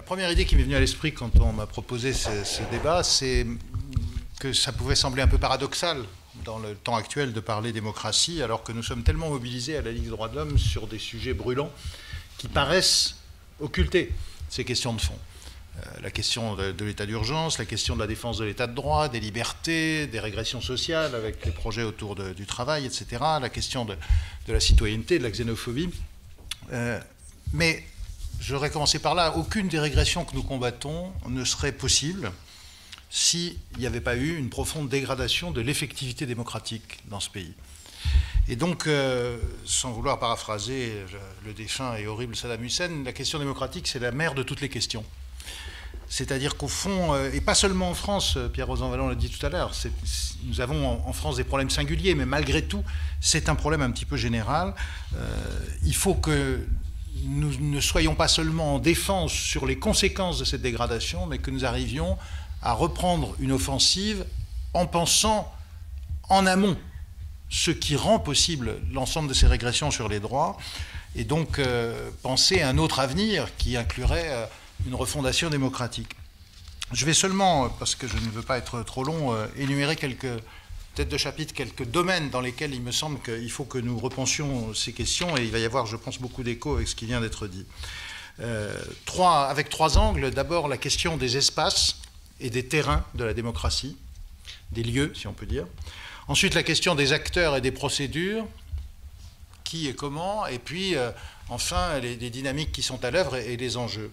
première idée qui m'est venue à l'esprit quand on m'a proposé ce débat, c'est que ça pouvait sembler un peu paradoxal dans le temps actuel de parler démocratie, alors que nous sommes tellement mobilisés à la Ligue des droits de l'homme sur des sujets brûlants qui paraissent occulter ces questions de fond. La question de l'état d'urgence, la question de la défense de l'état de droit, des libertés, des régressions sociales avec les projets autour du travail, etc., la question de la citoyenneté, de la xénophobie. Mais j'aurais commencé par là, aucune des régressions que nous combattons ne serait possible s'il n'y avait pas eu une profonde dégradation de l'effectivité démocratique dans ce pays. Et donc, sans vouloir paraphraser le défunt et horrible Saddam Hussein, la question démocratique, c'est la mère de toutes les questions. C'est-à-dire qu'au fond, et pas seulement en France, Pierre Rosanvallon l'a dit tout à l'heure, nous avons en France des problèmes singuliers, mais malgré tout, c'est un problème un petit peu général. Il faut que nous ne soyons pas seulement en défense sur les conséquences de cette dégradation, mais que nous arrivions à reprendre une offensive en pensant en amont ce qui rend possible l'ensemble de ces régressions sur les droits, et donc penser à un autre avenir qui inclurait une refondation démocratique. Je vais seulement, parce que je ne veux pas être trop long, énumérer quelques têtes de chapitre, quelques domaines dans lesquels il me semble qu'il faut que nous repensions ces questions, et il va y avoir, je pense, beaucoup d'écho avec ce qui vient d'être dit. Avec trois angles. D'abord, la question des espaces et des terrains de la démocratie, des lieux, si on peut dire. Ensuite, la question des acteurs et des procédures, qui et comment, et puis, enfin, les dynamiques qui sont à l'œuvre et les enjeux.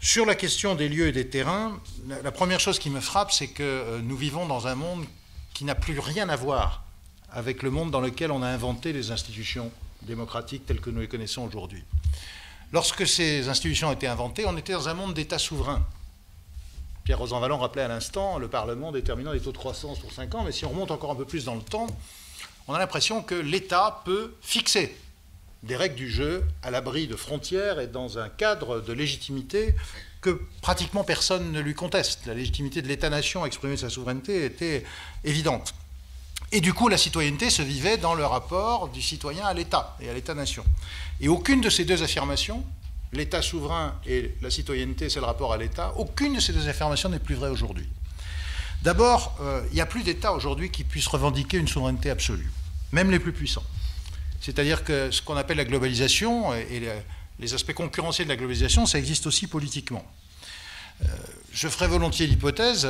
Sur la question des lieux et des terrains, la première chose qui me frappe, c'est que nous vivons dans un monde qui n'a plus rien à voir avec le monde dans lequel on a inventé les institutions démocratiques telles que nous les connaissons aujourd'hui. Lorsque ces institutions ont été inventées, on était dans un monde d'États souverains. Pierre Rosanvallon rappelait à l'instant le Parlement déterminant les taux de croissance pour 5 ans, mais si on remonte encore un peu plus dans le temps, on a l'impression que l'État peut fixer des règles du jeu à l'abri de frontières et dans un cadre de légitimité que pratiquement personne ne lui conteste. La légitimité de l'État-nation à exprimer sa souveraineté était évidente. Et du coup, la citoyenneté se vivait dans le rapport du citoyen à l'État et à l'État-nation. Et aucune de ces deux affirmations, l'État souverain et la citoyenneté, c'est le rapport à l'État, aucune de ces deux affirmations n'est plus vraie aujourd'hui. D'abord, il n'y a plus d'État aujourd'hui qui puisse revendiquer une souveraineté absolue, même les plus puissants. C'est-à-dire que ce qu'on appelle la globalisation et les aspects concurrentiels de la globalisation, ça existe aussi politiquement. Je ferai volontiers l'hypothèse,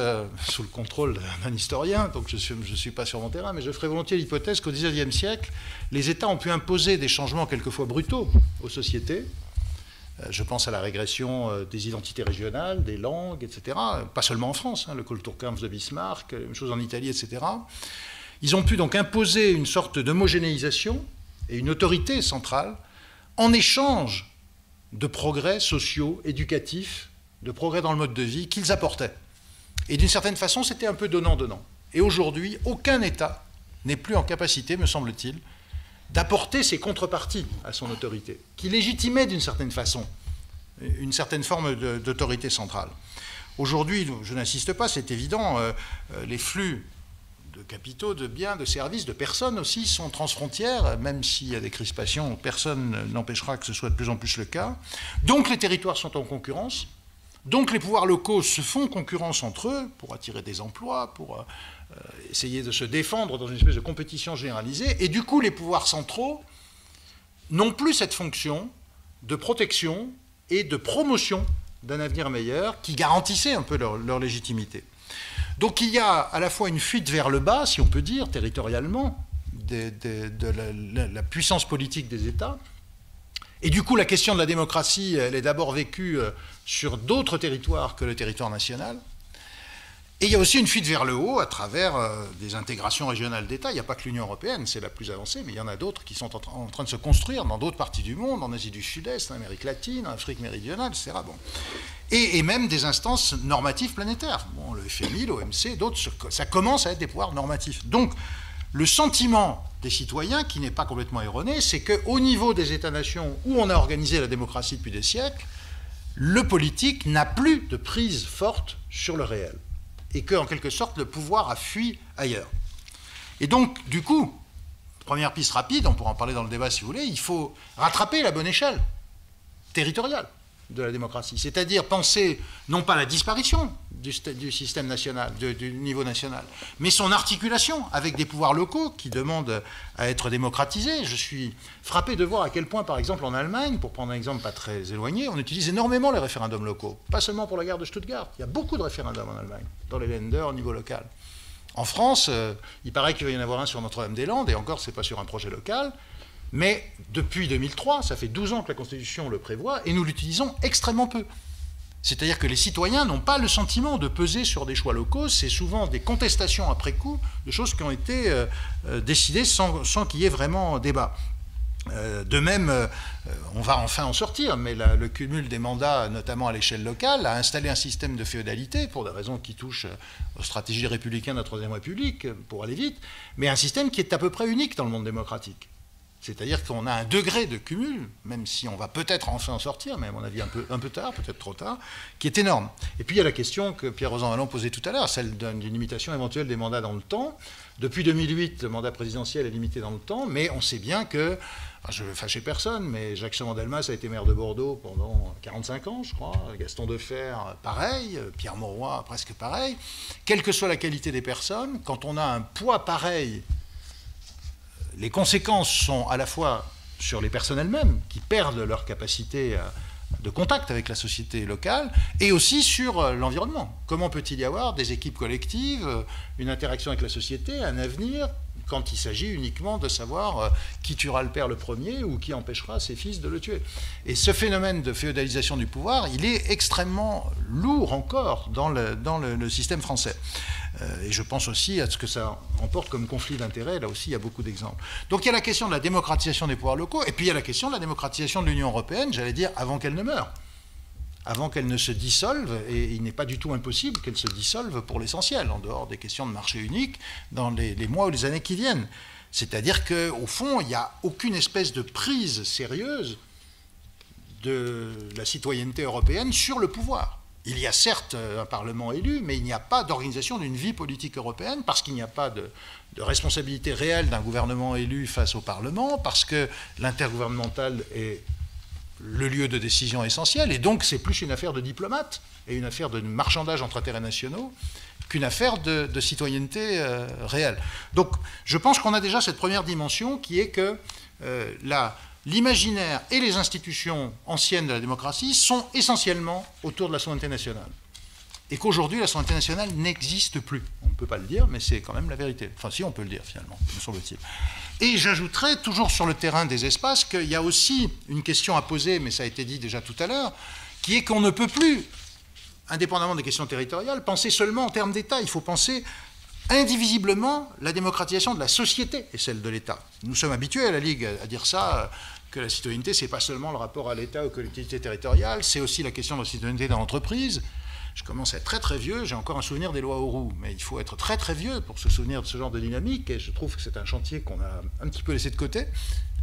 sous le contrôle d'un historien, donc je ne suis pas sur mon terrain, mais je ferai volontiers l'hypothèse qu'au XIXe siècle, les États ont pu imposer des changements quelquefois brutaux aux sociétés. Je pense à la régression des identités régionales, des langues, etc. Pas seulement en France, le Kulturkampf de Bismarck, la même chose en Italie, etc. Ils ont pu donc imposer une sorte d'homogénéisation et une autorité centrale en échange de progrès sociaux, éducatifs, de progrès dans le mode de vie qu'ils apportaient. Et d'une certaine façon, c'était un peu donnant-donnant. Et aujourd'hui, aucun État n'est plus en capacité, me semble-t-il, d'apporter ses contreparties à son autorité, qui légitimait d'une certaine façon une certaine forme d'autorité centrale. Aujourd'hui, je n'insiste pas, c'est évident, les flux de capitaux, de biens, de services, de personnes aussi sont transfrontières, même s'il y a des crispations, personne n'empêchera que ce soit de plus en plus le cas. Donc les territoires sont en concurrence, donc les pouvoirs locaux se font concurrence entre eux pour attirer des emplois, pour essayer de se défendre dans une espèce de compétition généralisée, et du coup les pouvoirs centraux n'ont plus cette fonction de protection et de promotion d'un avenir meilleur qui garantissait un peu leur légitimité. Donc il y a à la fois une fuite vers le bas, si on peut dire, territorialement, de la puissance politique des États. Et du coup, la question de la démocratie, elle est d'abord vécue sur d'autres territoires que le territoire national. Et il y a aussi une fuite vers le haut à travers des intégrations régionales d'États. Il n'y a pas que l'Union européenne, c'est la plus avancée, mais il y en a d'autres qui sont en train de se construire dans d'autres parties du monde, en Asie du Sud-Est, en Amérique latine, en Afrique méridionale, etc. Bon. Et même des instances normatives planétaires. Bon, le FMI, l'OMC, d'autres, ça commence à être des pouvoirs normatifs. Donc, le sentiment des citoyens, qui n'est pas complètement erroné, c'est qu'au niveau des États-nations où on a organisé la démocratie depuis des siècles, le politique n'a plus de prise forte sur le réel. Et qu'en quelque sorte, le pouvoir a fui ailleurs. Et donc, du coup, première piste rapide, on pourra en parler dans le débat si vous voulez, il faut rattraper la bonne échelle territoriale. de la démocratie, c'est-à-dire penser non pas la disparition du système national, du niveau national, mais son articulation avec des pouvoirs locaux qui demandent à être démocratisés. Je suis frappé de voir à quel point, par exemple, en Allemagne, pour prendre un exemple pas très éloigné, on utilise énormément les référendums locaux, pas seulement pour la guerre de Stuttgart. Il y a beaucoup de référendums en Allemagne, dans les Länder au niveau local. En France, il paraît qu'il va y en avoir un sur Notre-Dame-des-Landes, et encore, ce n'est pas sur un projet local, mais depuis 2003, ça fait 12 ans que la Constitution le prévoit, et nous l'utilisons extrêmement peu. C'est-à-dire que les citoyens n'ont pas le sentiment de peser sur des choix locaux, c'est souvent des contestations après coup de choses qui ont été décidées sans qu'il y ait vraiment débat. De même, on va enfin en sortir, mais le cumul des mandats, notamment à l'échelle locale, a installé un système de féodalité, pour des raisons qui touchent aux stratégies républicaines de la Troisième République, pour aller vite, mais un système qui est à peu près unique dans le monde démocratique. C'est-à-dire qu'on a un degré de cumul, même si on va peut-être enfin en sortir, mais à mon avis un peu tard, peut-être trop tard, qui est énorme. Et puis il y a la question que Pierre-Rosan Vallon posait tout à l'heure, celle d'une limitation éventuelle des mandats dans le temps. Depuis 2008, le mandat présidentiel est limité dans le temps, mais on sait bien que, je ne veux fâcher personne, mais Jacques Chaban-Delmas a été maire de Bordeaux pendant 45 ans, je crois, Gaston Defferre, pareil, Pierre Mauroy, presque pareil. Quelle que soit la qualité des personnes, quand on a un poids pareil, les conséquences sont à la fois sur les personnes elles-mêmes, qui perdent leur capacité de contact avec la société locale, et aussi sur l'environnement. Comment peut-il y avoir des équipes collectives, une interaction avec la société, un avenir, quand il s'agit uniquement de savoir qui tuera le père le premier ou qui empêchera ses fils de le tuer. Et ce phénomène de féodalisation du pouvoir, il est extrêmement lourd encore dans le système français. Et je pense aussi à ce que ça emporte comme conflit d'intérêts. Là aussi, il y a beaucoup d'exemples. Donc il y a la question de la démocratisation des pouvoirs locaux, et puis il y a la question de la démocratisation de l'Union européenne, j'allais dire, avant qu'elle ne meure, avant qu'elle ne se dissolve, et il n'est pas du tout impossible qu'elle se dissolve pour l'essentiel, en dehors des questions de marché unique, dans les mois ou les années qui viennent. C'est-à-dire qu'au fond, il n'y a aucune espèce de prise sérieuse de la citoyenneté européenne sur le pouvoir. Il y a certes un Parlement élu, mais il n'y a pas d'organisation d'une vie politique européenne, parce qu'il n'y a pas de responsabilité réelle d'un gouvernement élu face au Parlement, parce que l'intergouvernemental est le lieu de décision essentiel, et donc c'est plus une affaire de diplomates et une affaire de marchandage entre intérêts nationaux qu'une affaire de citoyenneté réelle. Donc je pense qu'on a déjà cette première dimension qui est que l'imaginaire et les institutions anciennes de la démocratie sont essentiellement autour de la souveraineté nationale. Et qu'aujourd'hui, la souveraineté nationale n'existe plus. On ne peut pas le dire, mais c'est quand même la vérité. Enfin, si, on peut le dire, finalement, me semble-t-il. Et j'ajouterais, toujours sur le terrain des espaces, qu'il y a aussi une question à poser, mais ça a été dit déjà tout à l'heure, qui est qu'on ne peut plus, indépendamment des questions territoriales, penser seulement en termes d'État. Il faut penser indivisiblement la démocratisation de la société et celle de l'État. Nous sommes habitués à la Ligue à dire ça, que la citoyenneté, ce n'est pas seulement le rapport à l'État, aux collectivités territoriales, c'est aussi la question de la citoyenneté dans l'entreprise. Je commence à être très très vieux, j'ai encore un souvenir des lois Auroux, mais il faut être très très vieux pour se souvenir de ce genre de dynamique, et je trouve que c'est un chantier qu'on a un petit peu laissé de côté.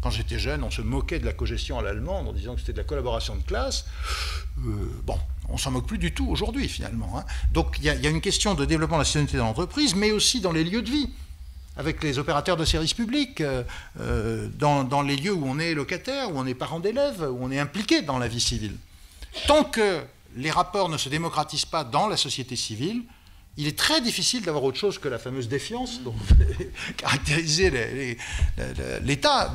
Quand j'étais jeune, on se moquait de la cogestion à l'allemande en disant que c'était de la collaboration de classe. Bon, on s'en moque plus du tout aujourd'hui, finalement. Donc il y a une question de développement de la citoyenneté dans l'entreprise, mais aussi dans les lieux de vie, avec les opérateurs de services publics, dans les lieux où on est locataire, où on est parent d'élèves, où on est impliqué dans la vie civile. Tant que les rapports ne se démocratisent pas dans la société civile, il est très difficile d'avoir autre chose que la fameuse défiance dont caractérisait l'État,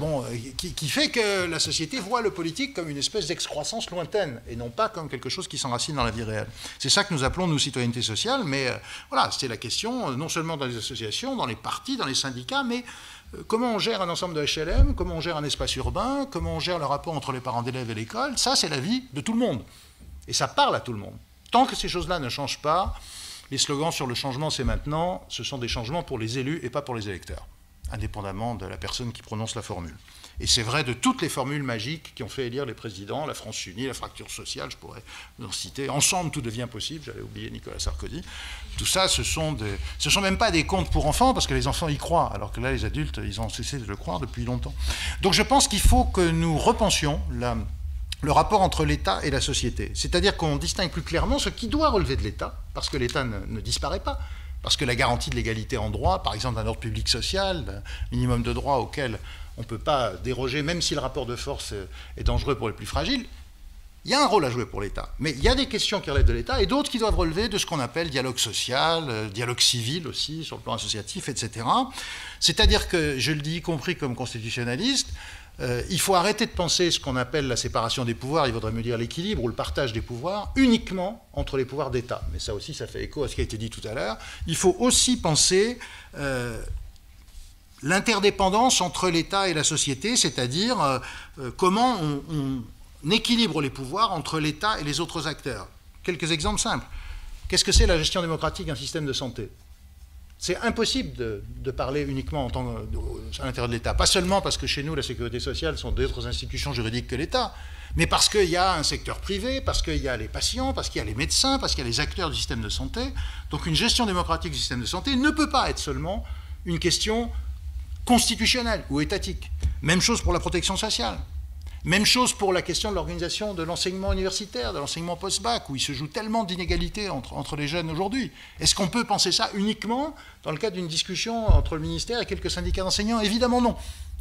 qui fait que la société voit le politique comme une espèce d'excroissance lointaine, et non pas comme quelque chose qui s'enracine dans la vie réelle. C'est ça que nous appelons, nous, citoyenneté sociale, mais voilà, c'est la question, non seulement dans les associations, dans les partis, dans les syndicats, mais comment on gère un ensemble de HLM, comment on gère un espace urbain, comment on gère le rapport entre les parents d'élèves et l'école, ça c'est la vie de tout le monde. Et ça parle à tout le monde. Tant que ces choses-là ne changent pas, les slogans sur le changement, c'est maintenant, ce sont des changements pour les élus et pas pour les électeurs, indépendamment de la personne qui prononce la formule. Et c'est vrai de toutes les formules magiques qui ont fait élire les présidents, la France unie, la fracture sociale, je pourrais vous en citer. Ensemble, tout devient possible, j'avais oublié Nicolas Sarkozy. Tout ça, ce sont même pas des contes pour enfants, parce que les enfants y croient, alors que là, les adultes, ils ont cessé de le croire depuis longtemps. Donc je pense qu'il faut que nous repensions le rapport entre l'État et la société. C'est-à-dire qu'on distingue plus clairement ce qui doit relever de l'État, parce que l'État ne disparaît pas, parce que la garantie de l'égalité en droit, par exemple d'un ordre public social, d'un minimum de droits auquel on ne peut pas déroger, même si le rapport de force est dangereux pour les plus fragiles, Il y a un rôle à jouer pour l'État, mais il y a des questions qui relèvent de l'État et d'autres qui doivent relever de ce qu'on appelle dialogue social, dialogue civil aussi, sur le plan associatif, etc. C'est-à-dire que, je le dis y compris comme constitutionnaliste, il faut arrêter de penser ce qu'on appelle la séparation des pouvoirs, il vaudrait mieux dire l'équilibre ou le partage des pouvoirs, uniquement entre les pouvoirs d'État. Mais ça aussi, ça fait écho à ce qui a été dit tout à l'heure. Il faut aussi penser l'interdépendance entre l'État et la société, c'est-à-dire comment on équilibre les pouvoirs entre l'État et les autres acteurs. Quelques exemples simples. Qu'est-ce que c'est la gestion démocratique d'un système de santé? C'est impossible de parler uniquement à l'intérieur de l'État. Pas seulement parce que chez nous, la sécurité sociale sont d'autres institutions juridiques que l'État, mais parce qu'il y a un secteur privé, parce qu'il y a les patients, parce qu'il y a les médecins, parce qu'il y a les acteurs du système de santé. Donc une gestion démocratique du système de santé ne peut pas être seulement une question constitutionnelle ou étatique. Même chose pour la protection sociale. Même chose pour la question de l'organisation de l'enseignement universitaire, de l'enseignement post-bac, où il se joue tellement d'inégalités entre les jeunes aujourd'hui. Est-ce qu'on peut penser ça uniquement dans le cadre d'une discussion entre le ministère et quelques syndicats d'enseignants? Évidemment non.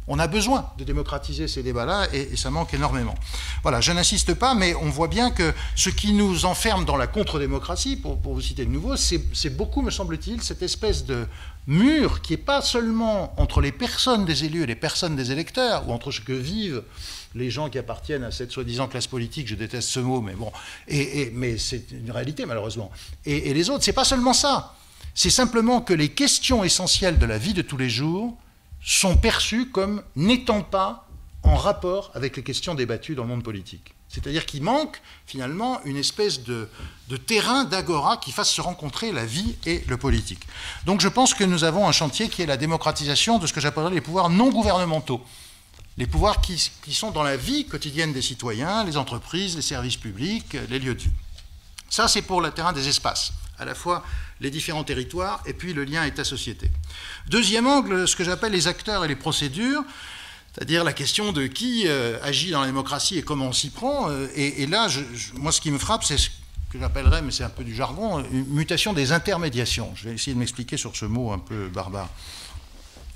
On a besoin de démocratiser ces débats-là et ça manque énormément. Voilà, je n'insiste pas, mais on voit bien que ce qui nous enferme dans la contre-démocratie, pour vous citer de nouveau, c'est beaucoup, me semble-t-il, cette espèce de mur qui n'est pas seulement entre les personnes des élus et les personnes des électeurs, ou entre ce que vivent les gens qui appartiennent à cette soi-disant classe politique, je déteste ce mot, mais bon, mais c'est une réalité malheureusement. Et les autres, c'est pas seulement ça. C'est simplement que les questions essentielles de la vie de tous les jours sont perçues comme n'étant pas en rapport avec les questions débattues dans le monde politique. C'est-à-dire qu'il manque finalement une espèce de terrain d'agora qui fasse se rencontrer la vie et le politique. Donc je pense que nous avons un chantier qui est la démocratisation de ce que j'appellerais les pouvoirs non gouvernementaux. Les pouvoirs qui sont dans la vie quotidienne des citoyens, les entreprises, les services publics, les lieux de vie. Ça, c'est pour le terrain des espaces, à la fois les différents territoires et puis le lien État-société. Deuxième angle, ce que j'appelle les acteurs et les procédures, c'est-à-dire la question de qui agit dans la démocratie et comment on s'y prend. Et là, moi, ce qui me frappe, c'est ce que j'appellerais, mais c'est un peu du jargon, une mutation des intermédiations. Je vais essayer de m'expliquer sur ce mot un peu barbare.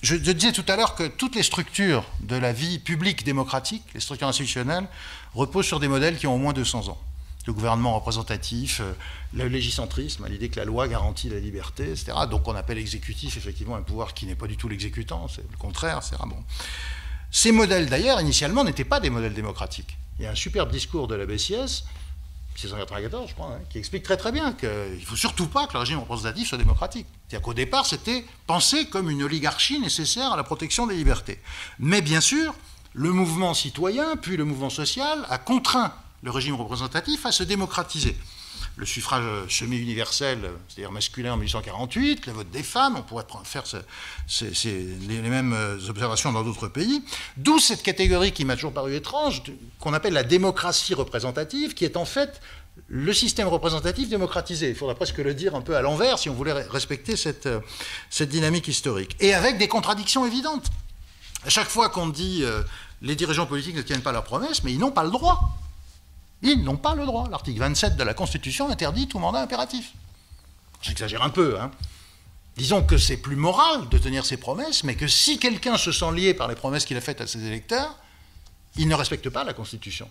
Je disais tout à l'heure que toutes les structures de la vie publique démocratique, les structures institutionnelles, reposent sur des modèles qui ont au moins 200 ans. Le gouvernement représentatif, le légicentrisme, à l'idée que la loi garantit la liberté, etc. Donc on appelle exécutif effectivement un pouvoir qui n'est pas du tout l'exécutant, c'est le contraire, etc. Bon. Ces modèles d'ailleurs, initialement, n'étaient pas des modèles démocratiques. Il y a un superbe discours de la Bessiès, 1694, je crois, hein, qui explique très très bien qu'il ne faut surtout pas que le régime représentatif soit démocratique. C'est-à-dire qu'au départ, c'était pensé comme une oligarchie nécessaire à la protection des libertés. Mais bien sûr, le mouvement citoyen, puis le mouvement social, a contraint le régime représentatif à se démocratiser. Le suffrage semi-universel, c'est-à-dire masculin en 1848, le vote des femmes, on pourrait faire les mêmes observations dans d'autres pays, d'où cette catégorie qui m'a toujours paru étrange, qu'on appelle la démocratie représentative, qui est en fait le système représentatif démocratisé. Il faudrait presque le dire un peu à l'envers si on voulait respecter cette dynamique historique. Et avec des contradictions évidentes. À chaque fois qu'on dit les dirigeants politiques ne tiennent pas leurs promesses, mais ils n'ont pas le droit. Ils n'ont pas le droit. L'article 27 de la Constitution interdit tout mandat impératif. J'exagère un peu, hein. Disons que c'est plus moral de tenir ses promesses, mais que si quelqu'un se sent lié par les promesses qu'il a faites à ses électeurs, il ne respecte pas la Constitution.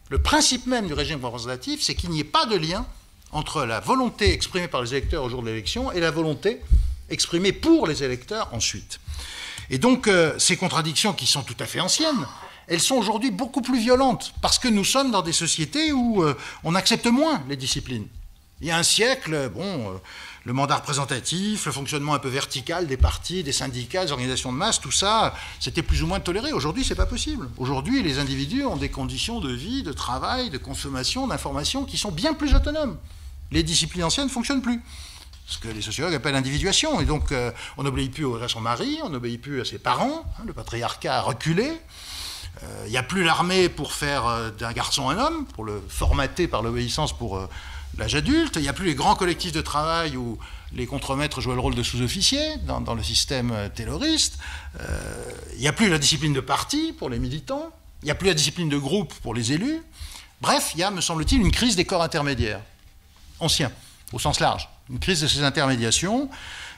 Le principe même du régime représentatif, c'est qu'il n'y ait pas de lien entre la volonté exprimée par les électeurs au jour de l'élection et la volonté exprimée pour les électeurs ensuite. Et donc, ces contradictions qui sont tout à fait anciennes, elles sont aujourd'hui beaucoup plus violentes, parce que nous sommes dans des sociétés où on accepte moins les disciplines. Il y a un siècle, le mandat représentatif, le fonctionnement un peu vertical des partis, des syndicats, des organisations de masse, tout ça, c'était plus ou moins toléré. Aujourd'hui, c'est pas possible. Aujourd'hui, les individus ont des conditions de vie, de travail, de consommation, d'information qui sont bien plus autonomes. Les disciplines anciennes ne fonctionnent plus. Ce que les sociologues appellent l'individuation. Et donc, on n'obéit plus à son mari, on n'obéit plus à ses parents, hein, le patriarcat a reculé. Il n'y a plus l'armée pour faire d'un garçon un homme, pour le formater par l'obéissance pour l'âge adulte. Il n'y a plus les grands collectifs de travail où les contremaîtres jouaient le rôle de sous-officiers dans le système tayloriste. Il n'y a plus la discipline de parti pour les militants. Il n'y a plus la discipline de groupe pour les élus. Bref, il y a, me semble-t-il, une crise des corps intermédiaires, anciens, au sens large. Une crise de ces intermédiations.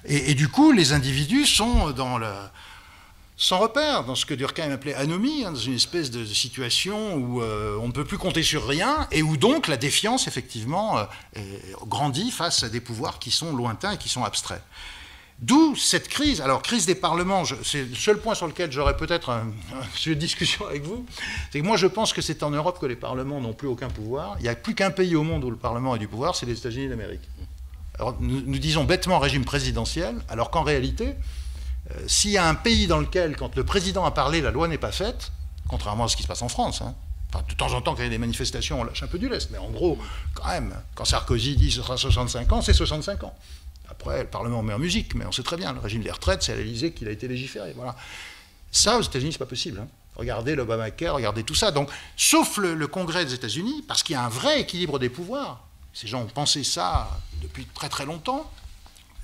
Et du coup, les individus sont dans sans repère, dans ce que Durkheim appelait anomie, dans une espèce de situation où on ne peut plus compter sur rien, et où donc la défiance, effectivement, grandit face à des pouvoirs qui sont lointains et qui sont abstraits. D'où cette crise. Alors, crise des parlements, c'est le seul point sur lequel j'aurais peut-être un sujet de discussion avec vous, c'est que moi je pense que c'est en Europe que les parlements n'ont plus aucun pouvoir. Il n'y a plus qu'un pays au monde où le Parlement a du pouvoir, c'est les États-Unis d'Amérique. Alors, nous disons bêtement régime présidentiel, alors qu'en réalité, s'il y a un pays dans lequel, quand le président a parlé, la loi n'est pas faite, contrairement à ce qui se passe en France, hein, enfin, de temps en temps, quand il y a des manifestations, on lâche un peu du lest, mais en gros, quand même, quand Sarkozy dit ce sera 65 ans, c'est 65 ans. Après, le Parlement met en musique, mais on sait très bien, le régime des retraites, c'est à l'Élysée qu'il a été légiféré. Voilà. Ça, aux États-Unis, c'est pas possible. Hein. Regardez l'Obamacare, regardez tout ça. Donc, sauf le Congrès des États-Unis, parce qu'il y a un vrai équilibre des pouvoirs. Ces gens ont pensé ça depuis très très longtemps,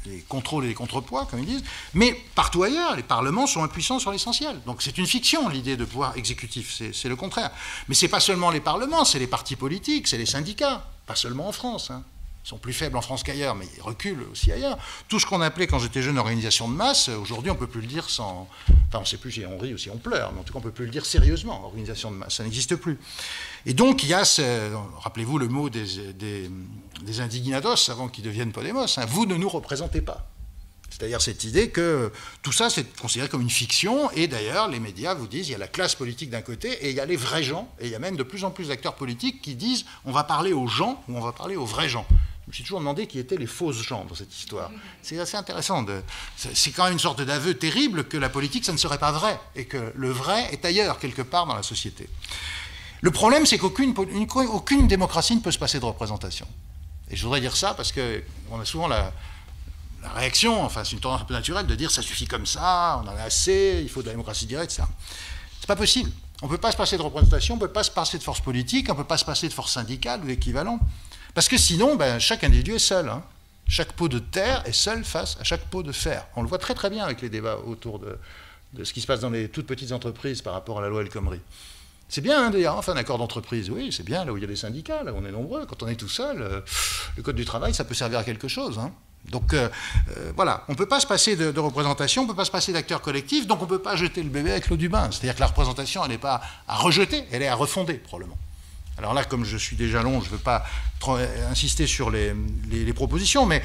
les contrôles et les contrepoids, comme ils disent. Mais partout ailleurs, les parlements sont impuissants sur l'essentiel. Donc, c'est une fiction, l'idée de pouvoir exécutif. C'est le contraire. Mais c'est pas seulement les parlements, c'est les partis politiques, c'est les syndicats. Pas seulement en France. Hein. Ils sont plus faibles en France qu'ailleurs, mais ils reculent aussi ailleurs. Tout ce qu'on appelait, quand j'étais jeune, organisation de masse, aujourd'hui, on ne peut plus le dire sans... Enfin, on ne sait plus si on rit ou si on pleure, mais en tout cas, on ne peut plus le dire sérieusement, organisation de masse. Ça n'existe plus. Et donc, il y a, rappelez-vous le mot des indignados, avant qu'ils deviennent Podemos, hein, vous ne nous représentez pas. C'est-à-dire cette idée que tout ça, c'est considéré comme une fiction, et d'ailleurs, les médias vous disent, il y a la classe politique d'un côté, et il y a les vrais gens, et il y a même de plus en plus d'acteurs politiques qui disent, on va parler aux gens, ou on va parler aux vrais gens. Je me suis toujours demandé qui étaient les fausses gens dans cette histoire. C'est assez intéressant. C'est quand même une sorte d'aveu terrible que la politique, ça ne serait pas vrai, et que le vrai est ailleurs, quelque part dans la société. Le problème, c'est qu'aucune démocratie ne peut se passer de représentation. Et je voudrais dire ça parce qu'on a souvent la réaction, enfin c'est une tendance un peu naturelle, de dire ça suffit comme ça, on en a assez, il faut de la démocratie directe, ça. C'est pas possible. On ne peut pas se passer de représentation, on ne peut pas se passer de force politique, on ne peut pas se passer de force syndicale ou d'équivalent. Parce que sinon, chaque individu est seul. Hein. Chaque pot de terre est seul face à chaque pot de fer. On le voit très très bien avec les débats autour de ce qui se passe dans les toutes petites entreprises par rapport à la loi El Khomri. C'est bien, hein, d'ailleurs, enfin, un accord d'entreprise, oui, c'est bien, là où il y a des syndicats, là où on est nombreux. Quand on est tout seul, le code du travail, ça peut servir à quelque chose. Hein. Donc, voilà, on ne peut pas se passer de représentation, on ne peut pas se passer d'acteurs collectifs, donc on ne peut pas jeter le bébé avec l'eau du bain. C'est-à-dire que la représentation, elle n'est pas à rejeter, elle est à refonder, probablement. Alors là, comme je suis déjà long, je ne veux pas trop insister sur les propositions, mais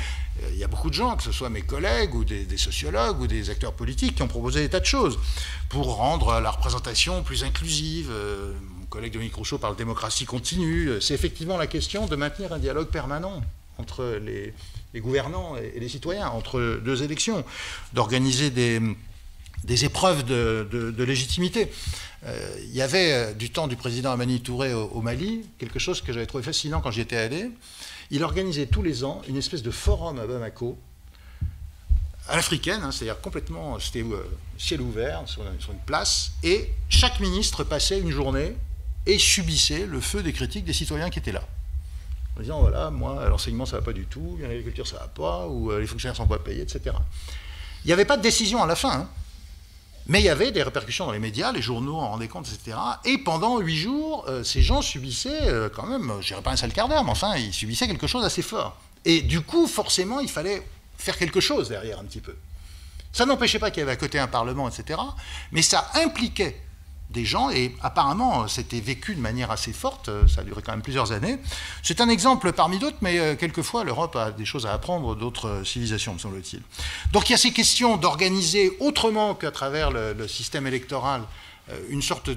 il y a beaucoup de gens, que ce soit mes collègues ou des sociologues ou des acteurs politiques, qui ont proposé des tas de choses pour rendre la représentation plus inclusive. Mon collègue Dominique Rousseau parle de démocratie continue. C'est effectivement la question de maintenir un dialogue permanent entre les gouvernants et les citoyens, entre deux élections, d'organiser des épreuves de légitimité. Il y avait, du temps du président Amani Touré au Mali, quelque chose que j'avais trouvé fascinant quand j'y étais allé. Il organisait tous les ans une espèce de forum à Bamako, à l'africaine, hein, c'est-à-dire complètement, c'était ciel ouvert, sur une place, et chaque ministre passait une journée et subissait le feu des critiques des citoyens qui étaient là. En disant, voilà, moi, l'enseignement, ça ne va pas du tout, l'agriculture, ça ne va pas, ou les fonctionnaires ne sont pas payés, etc. Il n'y avait pas de décision à la fin, hein. Mais il y avait des répercussions dans les médias, les journaux en rendaient compte, etc. Et pendant 8 jours, ces gens subissaient quand même, je dirais pas un sale quart d'heure, mais enfin, ils subissaient quelque chose d'assez fort. Et du coup, forcément, il fallait faire quelque chose derrière un petit peu. Ça n'empêchait pas qu'il y avait à côté un parlement, etc. Mais ça impliquait des gens, et apparemment, c'était vécu de manière assez forte, ça a duré quand même plusieurs années. C'est un exemple parmi d'autres, mais quelquefois, l'Europe a des choses à apprendre d'autres civilisations, me semble-t-il. Donc il y a ces questions d'organiser autrement qu'à travers le système électoral une sorte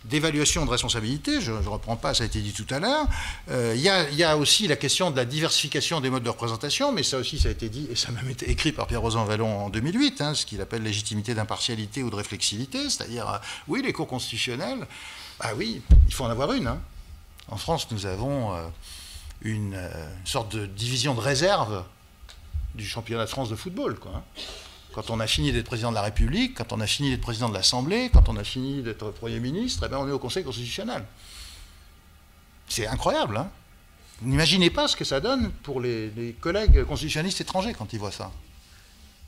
d'évaluation de responsabilité, je ne reprends pas, ça a été dit tout à l'heure. Il y a aussi la question de la diversification des modes de représentation, mais ça aussi, ça a été dit, et ça a même été écrit par Pierre-Rosan Vallon en 2008, hein, ce qu'il appelle légitimité d'impartialité ou de réflexivité, c'est-à-dire, oui, les cours constitutionnels, bah oui, il faut en avoir une. Hein. En France, nous avons une sorte de division de réserve du championnat de France de football, quoi. Hein. Quand on a fini d'être président de la République, quand on a fini d'être président de l'Assemblée, quand on a fini d'être Premier ministre, eh bien on est au Conseil constitutionnel. C'est incroyable, hein. Vous n'imaginez pas ce que ça donne pour les collègues constitutionnalistes étrangers quand ils voient ça.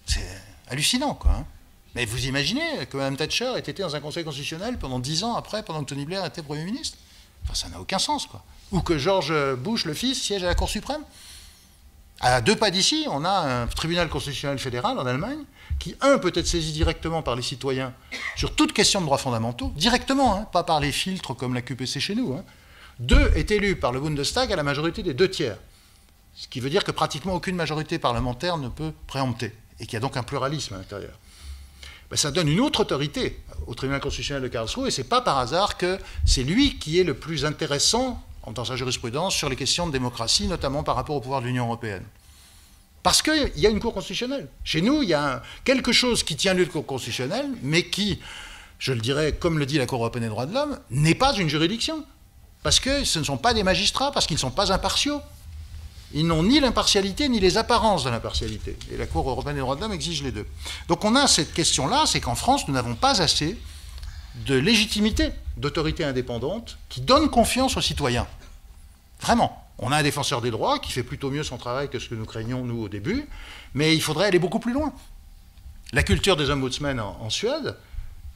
C'est hallucinant, quoi. Hein. Mais vous imaginez que Mme Thatcher ait été dans un Conseil constitutionnel pendant 10 ans après, pendant que Tony Blair était Premier ministre. Enfin, ça n'a aucun sens, quoi. Ou que George Bush, le fils, siège à la Cour suprême. À 2 pas d'ici, on a un tribunal constitutionnel fédéral en Allemagne qui, peut être saisi directement par les citoyens sur toute question de droits fondamentaux, directement, hein, pas par les filtres comme la QPC chez nous. Hein. 2 est élu par le Bundestag à la majorité des 2 tiers. Ce qui veut dire que pratiquement aucune majorité parlementaire ne peut préempter, et qu'il y a donc un pluralisme à l'intérieur. Ben, ça donne une autre autorité au tribunal constitutionnel de Karlsruhe, et ce n'est pas par hasard que c'est lui qui est le plus intéressant dans sa jurisprudence sur les questions de démocratie, notamment par rapport au pouvoir de l'Union européenne. Parce qu'il y a une Cour constitutionnelle. Chez nous, il y a quelque chose qui tient lieu de Cour constitutionnelle, mais qui, je le dirais, comme le dit la Cour européenne des droits de l'homme, n'est pas une juridiction. Parce que ce ne sont pas des magistrats, parce qu'ils ne sont pas impartiaux. Ils n'ont ni l'impartialité, ni les apparences de l'impartialité. Et la Cour européenne des droits de l'homme exige les deux. Donc on a cette question-là, c'est qu'en France, nous n'avons pas assez de légitimité, d'autorité indépendante, qui donne confiance aux citoyens. Vraiment. On a un défenseur des droits qui fait plutôt mieux son travail que ce que nous craignions, nous, au début, mais il faudrait aller beaucoup plus loin. La culture des ombudsmen en Suède,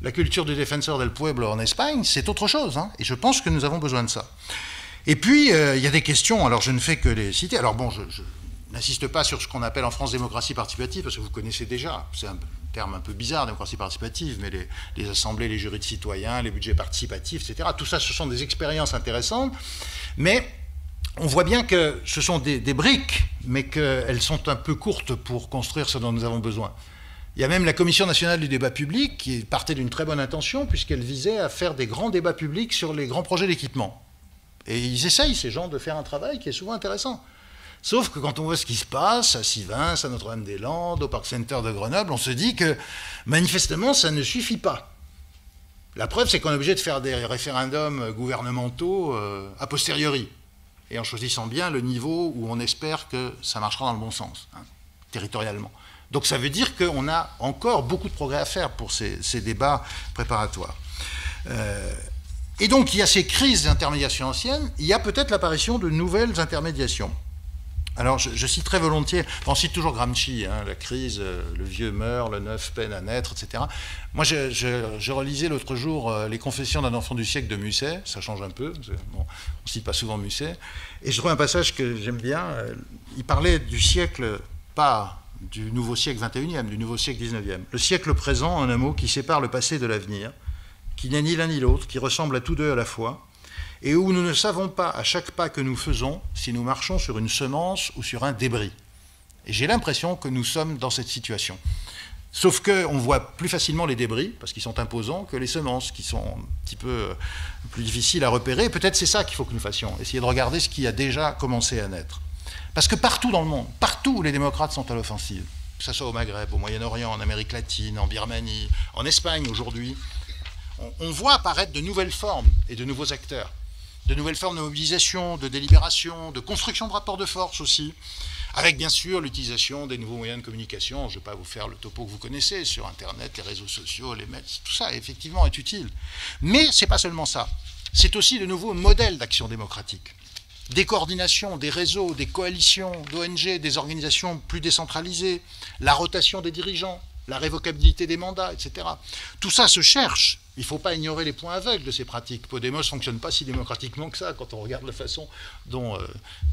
la culture du défenseur del pueblo en Espagne, c'est autre chose, hein, et je pense que nous avons besoin de ça. Et puis, il y a des questions, alors je ne fais que les citer. Alors bon, je n'insiste pas sur ce qu'on appelle en France démocratie participative, parce que vous connaissez déjà, c'est un terme un peu bizarre, démocratie participative, mais les assemblées, les jurys de citoyens, les budgets participatifs, etc., tout ça, ce sont des expériences intéressantes, mais on voit bien que ce sont des briques, mais qu'elles sont un peu courtes pour construire ce dont nous avons besoin. Il y a même la Commission nationale du débat public qui partait d'une très bonne intention, puisqu'elle visait à faire des grands débats publics sur les grands projets d'équipement. Et ils essayent, ces gens, de faire un travail qui est souvent intéressant. Sauf que quand on voit ce qui se passe à Sivins, à Notre-Dame-des-Landes, au Parc Center de Grenoble, on se dit que, manifestement, ça ne suffit pas. La preuve, c'est qu'on est obligé de faire des référendums gouvernementaux a posteriori, et en choisissant bien le niveau où on espère que ça marchera dans le bon sens, hein, territorialement. Donc ça veut dire qu'on a encore beaucoup de progrès à faire pour ces débats préparatoires. Et donc il y a ces crises d'intermédiation anciennes, il y a peut-être l'apparition de nouvelles intermédiations. Alors je cite très volontiers, on cite toujours Gramsci, hein, la crise, le vieux meurt, le neuf peine à naître, etc. Moi je relisais l'autre jour les Confessions d'un enfant du siècle de Musset, ça change un peu, bon, on ne cite pas souvent Musset, et je trouve un passage que j'aime bien, il parlait du siècle, pas du nouveau siècle 21e, du nouveau siècle 19e. Le siècle présent, en un mot, qui sépare le passé de l'avenir, qui n'est ni l'un ni l'autre, qui ressemble à tous deux à la fois, et où nous ne savons pas, à chaque pas que nous faisons, si nous marchons sur une semence ou sur un débris. Et j'ai l'impression que nous sommes dans cette situation. Sauf qu'on voit plus facilement les débris, parce qu'ils sont imposants, que les semences, qui sont un petit peu plus difficiles à repérer. Peut-être c'est ça qu'il faut que nous fassions, essayer de regarder ce qui a déjà commencé à naître. Parce que partout dans le monde, partout où les démocrates sont à l'offensive, que ce soit au Maghreb, au Moyen-Orient, en Amérique latine, en Birmanie, en Espagne aujourd'hui, on voit apparaître de nouvelles formes et de nouveaux acteurs, de nouvelles formes de mobilisation, de délibération, de construction de rapports de force aussi, avec bien sûr l'utilisation des nouveaux moyens de communication. Je ne vais pas vous faire le topo que vous connaissez sur Internet, les réseaux sociaux, les mails, tout ça effectivement est utile. Mais ce n'est pas seulement ça, c'est aussi de nouveaux modèles d'action démocratique. Des coordinations, des réseaux, des coalitions, d'ONG, des organisations plus décentralisées, la rotation des dirigeants, la révocabilité des mandats, etc. Tout ça se cherche. Il ne faut pas ignorer les points aveugles de ces pratiques. Podemos ne fonctionne pas si démocratiquement que ça, quand on regarde la façon dont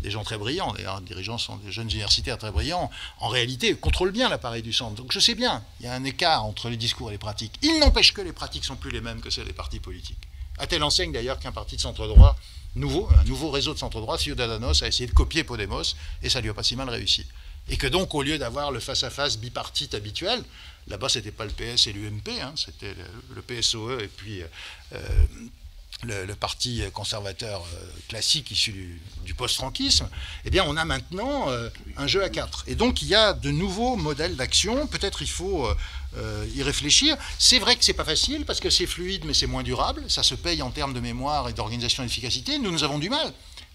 des gens très brillants, d'ailleurs, les dirigeants sont des jeunes universitaires très brillants, en réalité, contrôlent bien l'appareil du centre. Donc je sais bien, il y a un écart entre les discours et les pratiques. Il n'empêche que les pratiques ne sont plus les mêmes que celles des partis politiques. À telle enseigne, d'ailleurs, qu'un parti de centre-droit, un nouveau réseau de centre-droit, Ciudadanos, a essayé de copier Podemos, et ça ne lui a pas si mal réussi. Et que donc, au lieu d'avoir le face-à-face bipartite habituel, là-bas, ce n'était pas le PS et l'UMP, hein, c'était le PSOE et puis le parti conservateur classique issu du post-franquisme, eh bien, on a maintenant un jeu à 4. Et donc, il y a de nouveaux modèles d'action. Peut-être il faut y réfléchir. C'est vrai que ce n'est pas facile, parce que c'est fluide, mais c'est moins durable. Ça se paye en termes de mémoire et d'organisation et d'efficacité. Nous avons du mal.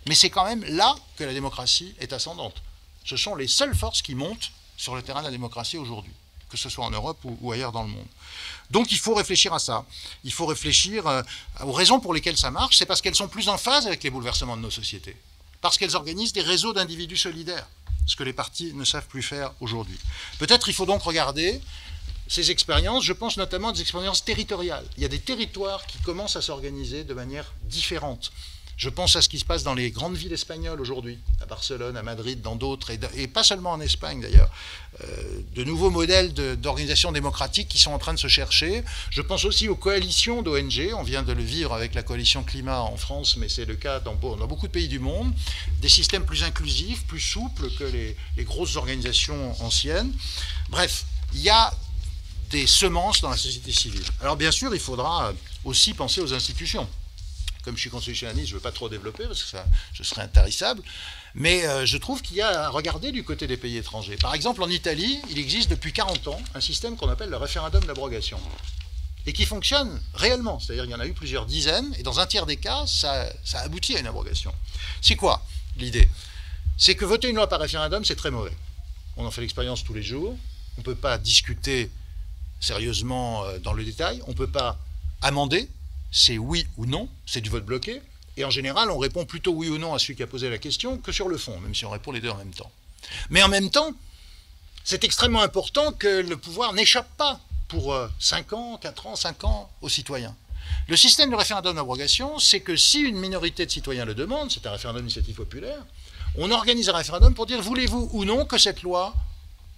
Mais c'est quand même là que la démocratie est ascendante. Ce sont les seules forces qui montent sur le terrain de la démocratie aujourd'hui, que ce soit en Europe ou ailleurs dans le monde. Donc il faut réfléchir à ça. Il faut réfléchir aux raisons pour lesquelles ça marche. C'est parce qu'elles sont plus en phase avec les bouleversements de nos sociétés. Parce qu'elles organisent des réseaux d'individus solidaires, ce que les partis ne savent plus faire aujourd'hui. Peut-être il faut donc regarder ces expériences. Je pense notamment à des expériences territoriales. Il y a des territoires qui commencent à s'organiser de manière différente. Je pense à ce qui se passe dans les grandes villes espagnoles aujourd'hui, à Barcelone, à Madrid, dans d'autres, et pas seulement en Espagne d'ailleurs. De nouveaux modèles d'organisation démocratique qui sont en train de se chercher. Je pense aussi aux coalitions d'ONG. On vient de le vivre avec la coalition climat en France, mais c'est le cas dans beaucoup de pays du monde. Des systèmes plus inclusifs, plus souples que les grosses organisations anciennes. Bref, il y a des semences dans la société civile. Alors bien sûr, il faudra aussi penser aux institutions. Comme je suis constitutionnaliste, je ne veux pas trop développer parce que ce serait intarissable, mais je trouve qu'il y a à regarder du côté des pays étrangers. Par exemple, en Italie, il existe depuis 40 ans un système qu'on appelle le référendum d'abrogation, et qui fonctionne réellement, c'est-à-dire qu'il y en a eu plusieurs dizaines, et dans un tiers des cas, ça aboutit à une abrogation. C'est quoi l'idée? C'est que voter une loi par référendum, c'est très mauvais. On en fait l'expérience tous les jours, on ne peut pas discuter sérieusement dans le détail, on ne peut pas amender, c'est oui ou non, c'est du vote bloqué, et en général, on répond plutôt oui ou non à celui qui a posé la question que sur le fond, même si on répond les deux en même temps. Mais en même temps, c'est extrêmement important que le pouvoir n'échappe pas pour 5 ans, 4 ans, 5 ans aux citoyens. Le système du référendum d'abrogation, c'est que si une minorité de citoyens le demande, c'est un référendum d'initiative populaire, on organise un référendum pour dire voulez-vous ou non que cette loi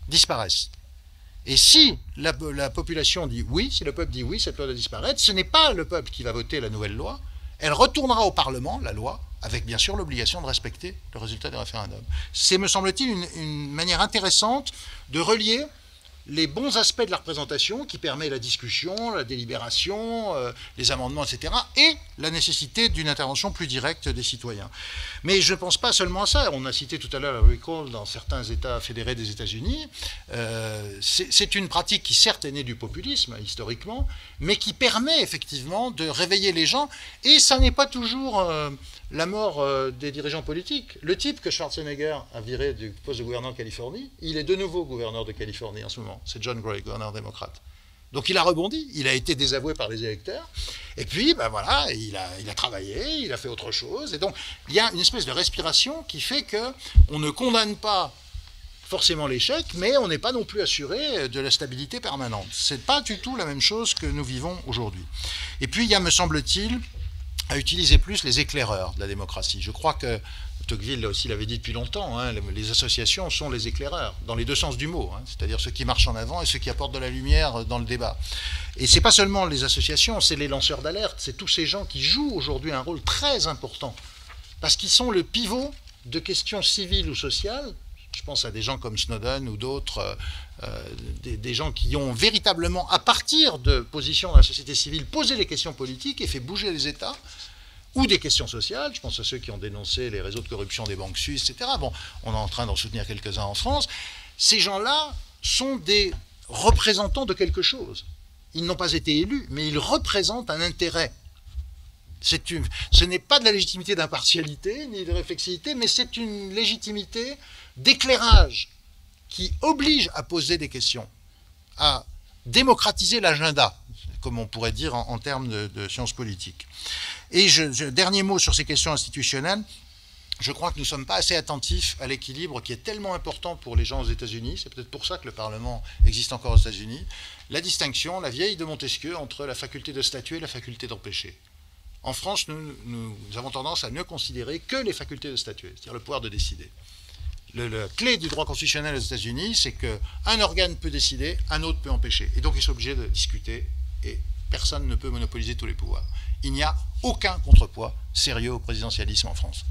disparaisse. Et si la population dit oui, si le peuple dit oui, cette loi doit disparaître, ce n'est pas le peuple qui va voter la nouvelle loi, elle retournera au Parlement, la loi, avec bien sûr l'obligation de respecter le résultat du référendum. C'est, me semble-t-il, une manière intéressante de relier les bons aspects de la représentation qui permet la discussion, la délibération, les amendements, etc. et la nécessité d'une intervention plus directe des citoyens. Mais je ne pense pas seulement à ça. On a cité tout à l'heure le recall dans certains États fédérés des États-Unis. C'est une pratique qui certes est née du populisme historiquement, mais qui permet effectivement de réveiller les gens, et ça n'est pas toujours la mort des dirigeants politiques. Le type que Schwarzenegger a viré du poste de gouverneur de Californie, il est de nouveau gouverneur de Californie en ce moment. C'est John Gray, gouverneur démocrate. Donc il a rebondi, il a été désavoué par les électeurs, et puis ben voilà, il a travaillé, il a fait autre chose, et donc il y a une espèce de respiration qui fait qu'on ne condamne pas forcément l'échec, mais on n'est pas non plus assuré de la stabilité permanente. C'est pas du tout la même chose que nous vivons aujourd'hui. Et puis il y a, me semble-t-il, à utiliser plus les éclaireurs de la démocratie. Je crois que Tocqueville aussi l'avait dit depuis longtemps, hein, les associations sont les éclaireurs, dans les deux sens du mot, hein, c'est-à-dire ceux qui marchent en avant et ceux qui apportent de la lumière dans le débat. Et ce n'est pas seulement les associations, c'est les lanceurs d'alerte, c'est tous ces gens qui jouent aujourd'hui un rôle très important, parce qu'ils sont le pivot de questions civiles ou sociales. Je pense à des gens comme Snowden ou d'autres, des gens qui ont véritablement, à partir de positions de la société civile, posé les questions politiques et fait bouger les États, ou des questions sociales. Je pense à ceux qui ont dénoncé les réseaux de corruption des banques suisses, etc. Bon, on est en train d'en soutenir quelques-uns en France. Ces gens-là sont des représentants de quelque chose. Ils n'ont pas été élus, mais ils représentent un intérêt. Ce n'est pas de la légitimité d'impartialité, ni de réflexivité, mais c'est une légitimité d'éclairage qui oblige à poser des questions, à démocratiser l'agenda, comme on pourrait dire en termes de sciences politiques. Et dernier mot sur ces questions institutionnelles, je crois que nous ne sommes pas assez attentifs à l'équilibre qui est tellement important pour les gens aux États-Unis, c'est peut-être pour ça que le Parlement existe encore aux États-Unis, la distinction, la vieille de Montesquieu, entre la faculté de statuer et la faculté d'empêcher. En France, nous avons tendance à ne considérer que les facultés de statuer, c'est-à-dire le pouvoir de décider. La clé du droit constitutionnel aux États-Unis, c'est qu'un organe peut décider, un autre peut empêcher. Et donc, ils sont obligés de discuter, et personne ne peut monopoliser tous les pouvoirs. Il n'y a aucun contrepoids sérieux au présidentialisme en France.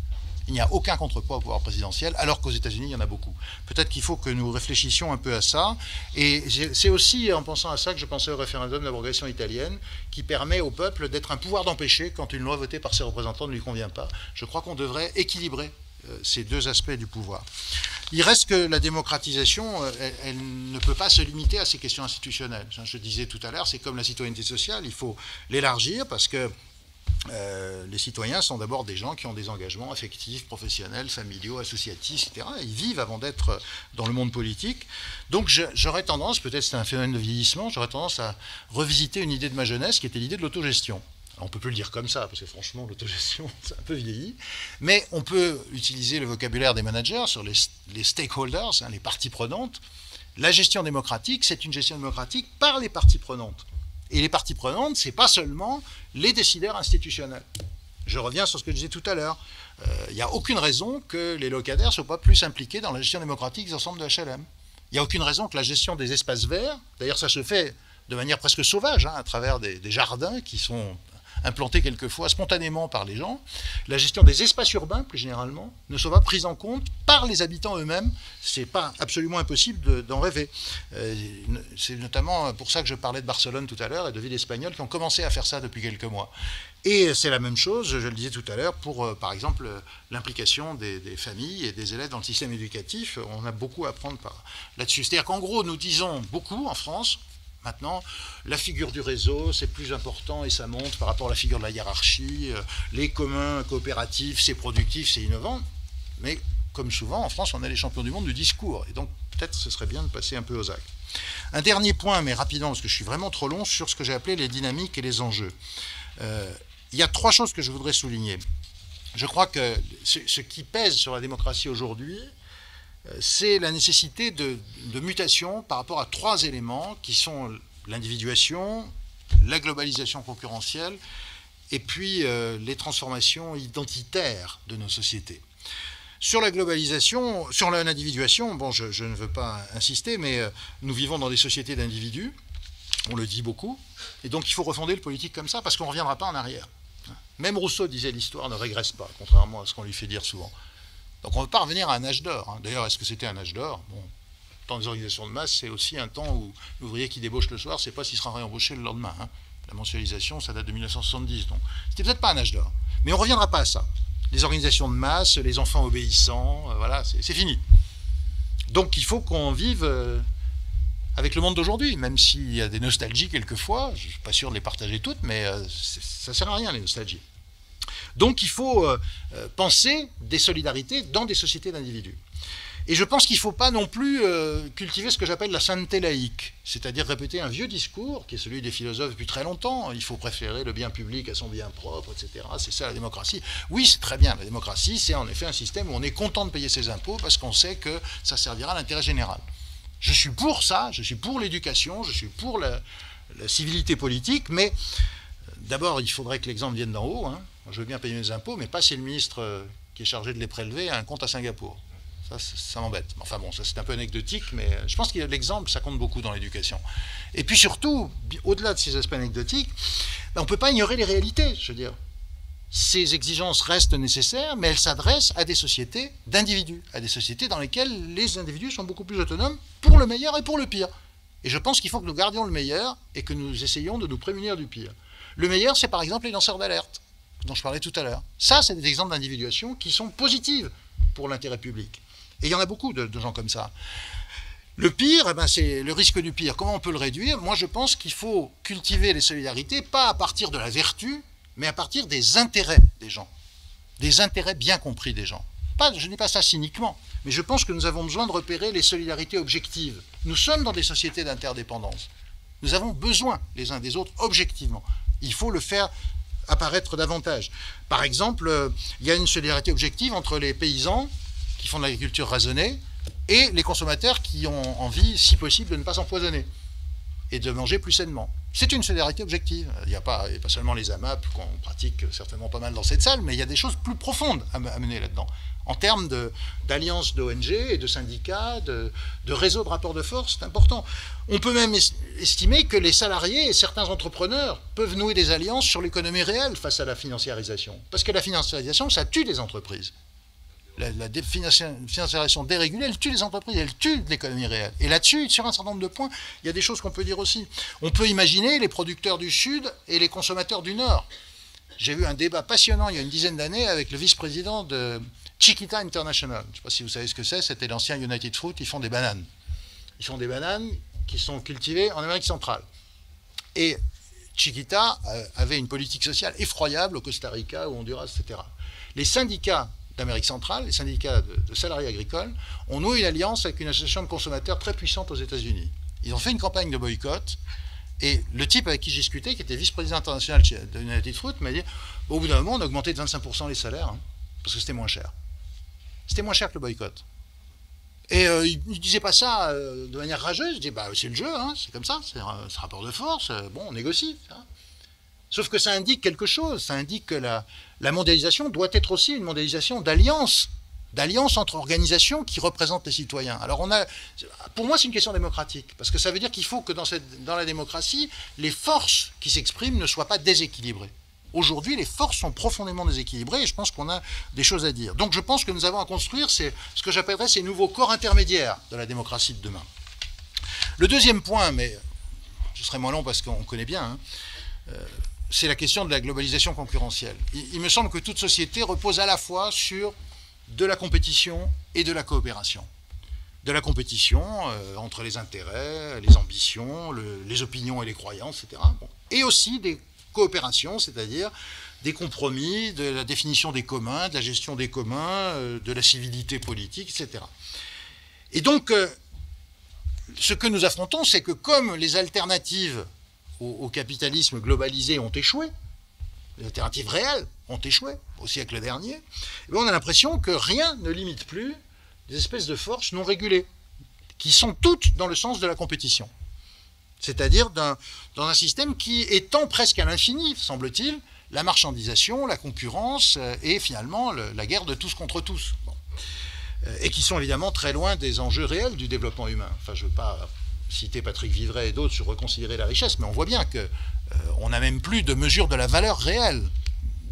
Il n'y a aucun contrepoids au pouvoir présidentiel, alors qu'aux États-Unis, il y en a beaucoup. Peut-être qu'il faut que nous réfléchissions un peu à ça. Et c'est aussi en pensant à ça que je pensais au référendum d'abrogation italienne, qui permet au peuple d'être un pouvoir d'empêcher quand une loi votée par ses représentants ne lui convient pas. Je crois qu'on devrait équilibrer ces deux aspects du pouvoir. Il reste que la démocratisation, elle ne peut pas se limiter à ces questions institutionnelles. Je disais tout à l'heure, c'est comme la citoyenneté sociale, il faut l'élargir parce que les citoyens sont d'abord des gens qui ont des engagements affectifs, professionnels, familiaux, associatifs, etc. Ils vivent avant d'être dans le monde politique. Donc j'aurais tendance, peut-être c'est un phénomène de vieillissement, j'aurais tendance à revisiter une idée de ma jeunesse qui était l'idée de l'autogestion. On ne peut plus le dire comme ça, parce que franchement, l'autogestion, c'est un peu vieilli. Mais on peut utiliser le vocabulaire des managers sur les stakeholders, hein, les parties prenantes. La gestion démocratique, c'est une gestion démocratique par les parties prenantes. Et les parties prenantes, ce n'est pas seulement les décideurs institutionnels. Je reviens sur ce que je disais tout à l'heure. Il n'y a aucune raison que les locataires ne soient pas plus impliqués dans la gestion démocratique des ensembles de HLM. Il n'y a aucune raison que la gestion des espaces verts, d'ailleurs ça se fait de manière presque sauvage, à travers des jardins qui sont implantés quelquefois spontanément par les gens, la gestion des espaces urbains, plus généralement, ne soit pas prise en compte par les habitants eux-mêmes. Ce n'est pas absolument impossible d'en rêver. C'est notamment pour ça que je parlais de Barcelone tout à l'heure et de villes espagnoles qui ont commencé à faire ça depuis quelques mois. Et c'est la même chose, je le disais tout à l'heure, pour, par exemple, l'implication des familles et des élèves dans le système éducatif. On a beaucoup à apprendre là-dessus. C'est-à-dire qu'en gros, nous disons beaucoup en France, maintenant, la figure du réseau, c'est plus important et ça monte par rapport à la figure de la hiérarchie. Les communs coopératifs, c'est productif, c'est innovant. Mais comme souvent, en France, on est les champions du monde du discours. Et donc, peut-être ce serait bien de passer un peu aux actes. Un dernier point, mais rapidement, parce que je suis vraiment trop long, sur ce que j'ai appelé les dynamiques et les enjeux. Il y a 3 choses que je voudrais souligner. Je crois que ce qui pèse sur la démocratie aujourd'hui, c'est la nécessité de mutation par rapport à 3 éléments qui sont l'individuation, la globalisation concurrentielle et puis les transformations identitaires de nos sociétés. Sur la globalisation, sur l'individuation, bon, je ne veux pas insister, mais nous vivons dans des sociétés d'individus, on le dit beaucoup, et donc il faut refonder le politique comme ça parce qu'on ne reviendra pas en arrière. Même Rousseau disait l'histoire ne régresse pas, contrairement à ce qu'on lui fait dire souvent. Donc on ne veut pas revenir à un âge d'or. D'ailleurs, est-ce que c'était un âge d'or? Bon, le temps des organisations de masse, c'est aussi un temps où l'ouvrier qui débauche le soir ne sait pas s'il sera réembauché le lendemain. La mensualisation, ça date de 1970. Donc c'était peut-être pas un âge d'or. Mais on ne reviendra pas à ça. Les organisations de masse, les enfants obéissants, voilà, c'est fini. Donc il faut qu'on vive avec le monde d'aujourd'hui, même s'il y a des nostalgies quelquefois. Je ne suis pas sûr de les partager toutes, mais ça ne sert à rien, les nostalgies. Donc il faut penser des solidarités dans des sociétés d'individus. Et je pense qu'il ne faut pas non plus cultiver ce que j'appelle la sainteté laïque, c'est-à-dire répéter un vieux discours, qui est celui des philosophes depuis très longtemps. Il faut préférer le bien public à son bien propre, etc. C'est ça la démocratie. Oui, c'est très bien. La démocratie, c'est en effet un système où on est content de payer ses impôts parce qu'on sait que ça servira à l'intérêt général. Je suis pour ça, je suis pour l'éducation, je suis pour la civilité politique, mais d'abord, il faudrait que l'exemple vienne d'en haut. Je veux bien payer mes impôts, mais pas si le ministre qui est chargé de les prélever a un compte à Singapour. Ça m'embête. Enfin bon, ça c'est un peu anecdotique, mais je pense que l'exemple, ça compte beaucoup dans l'éducation. Et puis surtout, au-delà de ces aspects anecdotiques, on ne peut pas ignorer les réalités, je veux dire. Ces exigences restent nécessaires, mais elles s'adressent à des sociétés d'individus, à des sociétés dans lesquelles les individus sont beaucoup plus autonomes pour le meilleur et pour le pire. Et je pense qu'il faut que nous gardions le meilleur et que nous essayions de nous prémunir du pire. Le meilleur, c'est par exemple les lanceurs d'alerte, dont je parlais tout à l'heure. Ça, c'est des exemples d'individuation qui sont positives pour l'intérêt public. Et il y en a beaucoup de gens comme ça. Le pire, c'est le risque du pire. Comment on peut le réduire? Moi, je pense qu'il faut cultiver les solidarités, pas à partir de la vertu, mais à partir des intérêts des gens, des intérêts bien compris des gens. Je ne dis pas ça cyniquement, mais je pense que nous avons besoin de repérer les solidarités objectives. Nous sommes dans des sociétés d'interdépendance. Nous avons besoin les uns des autres objectivement. Il faut le faire apparaître davantage. Par exemple, il y a une solidarité objective entre les paysans qui font de l'agriculture raisonnée et les consommateurs qui ont envie, si possible, de ne pas s'empoisonner et de manger plus sainement. C'est une solidarité objective. Il n'y a pas seulement les AMAP qu'on pratique certainement pas mal dans cette salle, mais il y a des choses plus profondes à mener là-dedans. En termes d'alliances d'ONG et de syndicats, de réseaux de rapports de force, c'est important. On peut même estimer que les salariés et certains entrepreneurs peuvent nouer des alliances sur l'économie réelle face à la financiarisation. Parce que la financiarisation, ça tue les entreprises. La financiarisation dérégulée, elle tue les entreprises, elle tue l'économie réelle. Et là-dessus, sur un certain nombre de points, il y a des choses qu'on peut dire aussi. On peut imaginer les producteurs du Sud et les consommateurs du Nord. J'ai eu un débat passionnant il y a une dizaine d'années avec le vice-président de Chiquita International. Je ne sais pas si vous savez ce que c'est, c'était l'ancien United Fruit, ils font des bananes. Ils font des bananes qui sont cultivées en Amérique centrale. Et Chiquita avait une politique sociale effroyable au Costa Rica, au Honduras, etc. Les syndicats d'Amérique centrale, les syndicats de salariés agricoles, ont noué une alliance avec une association de consommateurs très puissante aux États-Unis. Ils ont fait une campagne de boycott, et le type avec qui j'ai discuté, qui était vice-président international de United Fruit, m'a dit, au bout d'un moment, on a augmenté de 25% les salaires, parce que c'était moins cher. C'était moins cher que le boycott. Et il ne disait pas ça de manière rageuse, il disait, c'est le jeu, c'est comme ça, c'est un rapport de force, bon, on négocie. Sauf que ça indique quelque chose, ça indique que la mondialisation doit être aussi une mondialisation d'alliance entre organisations qui représentent les citoyens. Alors pour moi, c'est une question démocratique, parce que ça veut dire qu'il faut que dans la démocratie, les forces qui s'expriment ne soient pas déséquilibrées. Aujourd'hui, les forces sont profondément déséquilibrées et je pense qu'on a des choses à dire. Donc je pense que nous avons à construire ce que j'appellerais ces nouveaux corps intermédiaires de la démocratie de demain. Le deuxième point, mais ce serait moins long parce qu'on connaît bien, c'est la question de la globalisation concurrentielle. Il me semble que toute société repose à la fois sur de la compétition et de la coopération. De la compétition entre les intérêts, les ambitions, les opinions et les croyances, etc. Bon. Et aussi des coopérations, c'est-à-dire des compromis, de la définition des communs, de la gestion des communs, de la civilité politique, etc. Et donc, ce que nous affrontons, c'est que comme les alternatives au capitalisme globalisé ont échoué, les alternatives réelles ont échoué au siècle dernier, on a l'impression que rien ne limite plus des espèces de forces non régulées, qui sont toutes dans le sens de la compétition. C'est-à-dire dans un système qui étend presque à l'infini, semble-t-il, la marchandisation, la concurrence et finalement la guerre de tous contre tous. Bon. Et qui sont évidemment très loin des enjeux réels du développement humain. Enfin, je ne veux pas citer Patrick Vivray et d'autres sur reconsidérer la richesse, mais on voit bien qu'on n'a même plus de mesure de la valeur réelle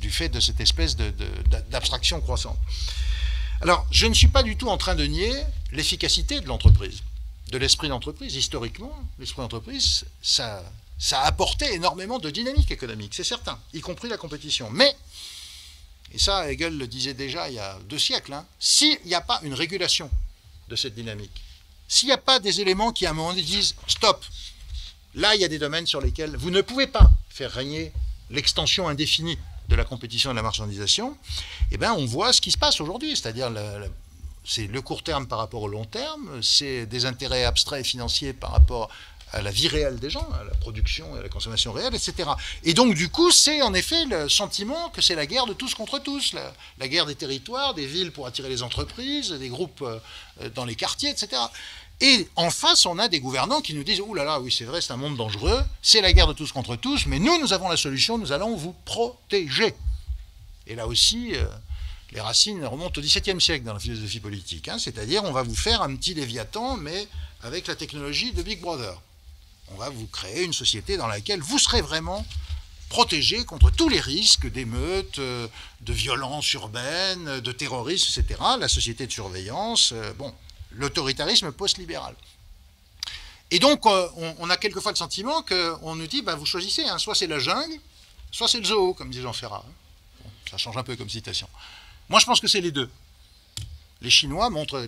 du fait de cette espèce d'abstraction croissante. Alors, je ne suis pas du tout en train de nier l'efficacité de l'entreprise, de l'esprit d'entreprise. Historiquement, l'esprit d'entreprise, ça a apporté énormément de dynamique économique, c'est certain, y compris la compétition. Mais, et ça, Hegel le disait déjà il y a 2 siècles, s'il n'y a pas une régulation de cette dynamique, s'il n'y a pas des éléments qui à un moment donné disent « stop », là il y a des domaines sur lesquels vous ne pouvez pas faire régner l'extension indéfinie de la compétition et de la marchandisation, eh bien on voit ce qui se passe aujourd'hui, c'est-à-dire c'est le court terme par rapport au long terme, c'est des intérêts abstraits et financiers par rapport à la vie réelle des gens, à la production et à la consommation réelle, etc. Et donc du coup, c'est en effet le sentiment que c'est la guerre de tous contre tous, la guerre des territoires, des villes pour attirer les entreprises, des groupes dans les quartiers, etc. Et en face, on a des gouvernants qui nous disent « Ouh là là, oui c'est vrai, c'est un monde dangereux, c'est la guerre de tous contre tous, mais nous avons la solution, nous allons vous protéger. » Et là aussi, les racines remontent au XVIIe siècle dans la philosophie politique, c'est-à-dire on va vous faire un petit Léviathan, mais avec la technologie de Big Brother. On va vous créer une société dans laquelle vous serez vraiment protégé contre tous les risques d'émeutes, de violences urbaines, de terrorisme, etc. La société de surveillance, l'autoritarisme post-libéral. Et donc, on a quelquefois le sentiment qu'on nous dit, vous choisissez, soit c'est la jungle, soit c'est le zoo, comme dit Jean Ferrat. Bon, ça change un peu comme citation. Moi, je pense que c'est les deux. Les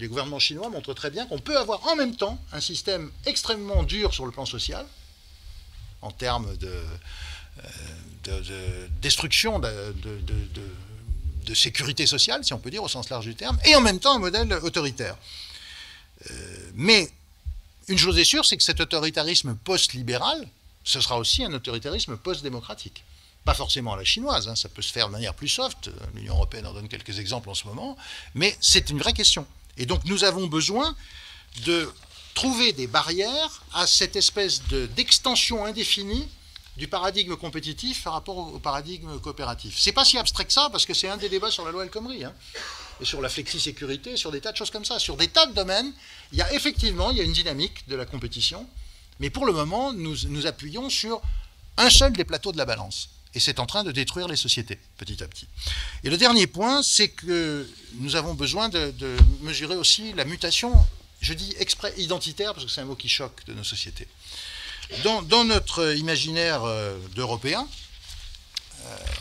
gouvernements chinois montrent très bien qu'on peut avoir en même temps un système extrêmement dur sur le plan social, en termes de destruction de sécurité sociale, si on peut dire, au sens large du terme, et en même temps un modèle autoritaire. Mais une chose est sûre, c'est que cet autoritarisme post-libéral, ce sera aussi un autoritarisme post-démocratique. Pas forcément à la chinoise, ça peut se faire de manière plus soft, l'Union européenne en donne quelques exemples en ce moment, mais c'est une vraie question. Et donc nous avons besoin de trouver des barrières à cette espèce d'extension indéfinie du paradigme compétitif par rapport au paradigme coopératif. C'est pas si abstrait que ça, parce que c'est un des débats sur la loi El Khomri, et sur la flexi-sécurité, sur des tas de choses comme ça. Sur des tas de domaines, il y a une dynamique de la compétition, mais pour le moment, nous appuyons sur un seul des plateaux de la balance. Et c'est en train de détruire les sociétés, petit à petit. Et le dernier point, c'est que nous avons besoin de mesurer aussi la mutation, je dis exprès identitaire, parce que c'est un mot qui choque de nos sociétés. Dans notre imaginaire d'Européens,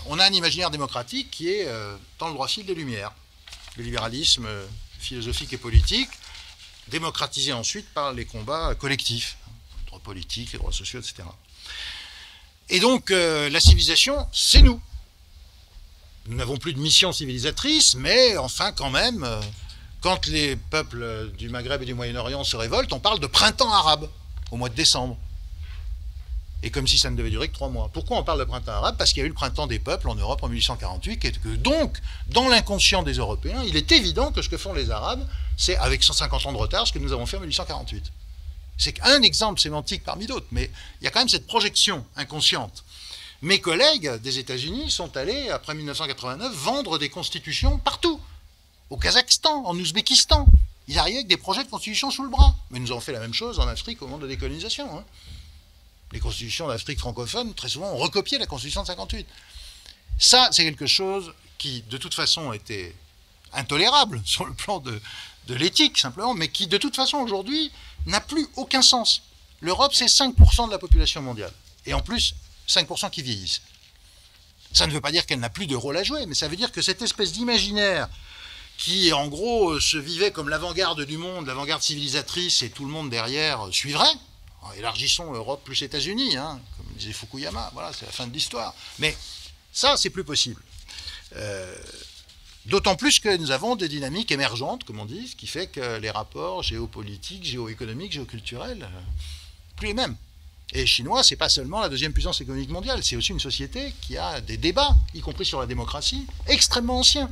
on a un imaginaire démocratique qui est dans le droit fil des Lumières. Le libéralisme philosophique et politique, démocratisé ensuite par les combats collectifs, droits politiques, les droits sociaux, etc. Et donc, la civilisation, c'est nous. Nous n'avons plus de mission civilisatrice, mais enfin, quand même, quand les peuples du Maghreb et du Moyen-Orient se révoltent, on parle de printemps arabe, au mois de décembre. Et comme si ça ne devait durer que 3 mois. Pourquoi on parle de printemps arabe? Parce qu'il y a eu le printemps des peuples en Europe en 1848, et que donc, dans l'inconscient des Européens, il est évident que ce que font les Arabes, c'est, avec 150 ans de retard, ce que nous avons fait en 1848. C'est un exemple sémantique parmi d'autres, mais il y a quand même cette projection inconsciente Mes collègues des États-Unis sont allés, après 1989, vendre des constitutions partout. Au Kazakhstan, en Ouzbékistan. Ils arrivaient avec des projets de constitution sous le bras. Mais nous avons fait la même chose en Afrique au moment de la décolonisation. Hein. Les constitutions d'Afrique francophone, très souvent, ont recopié la constitution de 58. Ça, c'est quelque chose qui, de toute façon, était intolérable sur le plan de l'éthique, simplement, mais qui, de toute façon, aujourd'hui, n'a plus aucun sens. L'Europe, c'est 5% de la population mondiale. Et en plus, 5% qui vieillissent. Ça ne veut pas dire qu'elle n'a plus de rôle à jouer, mais ça veut dire que cette espèce d'imaginaire qui, en gros, se vivait comme l'avant-garde du monde, l'avant-garde civilisatrice, et tout le monde derrière suivrait. Élargissons Europe plus États-Unis, hein, comme disait Fukuyama, voilà, c'est la fin de l'histoire. Mais ça, c'est plus possible. D'autant plus que nous avons des dynamiques émergentes, comme on dit, ce qui fait que les rapports géopolitiques, géoéconomiques, géoculturels, plus les mêmes. Et les Chinois, c'est pas seulement la deuxième puissance économique mondiale, c'est aussi une société qui a des débats, y compris sur la démocratie, extrêmement anciens.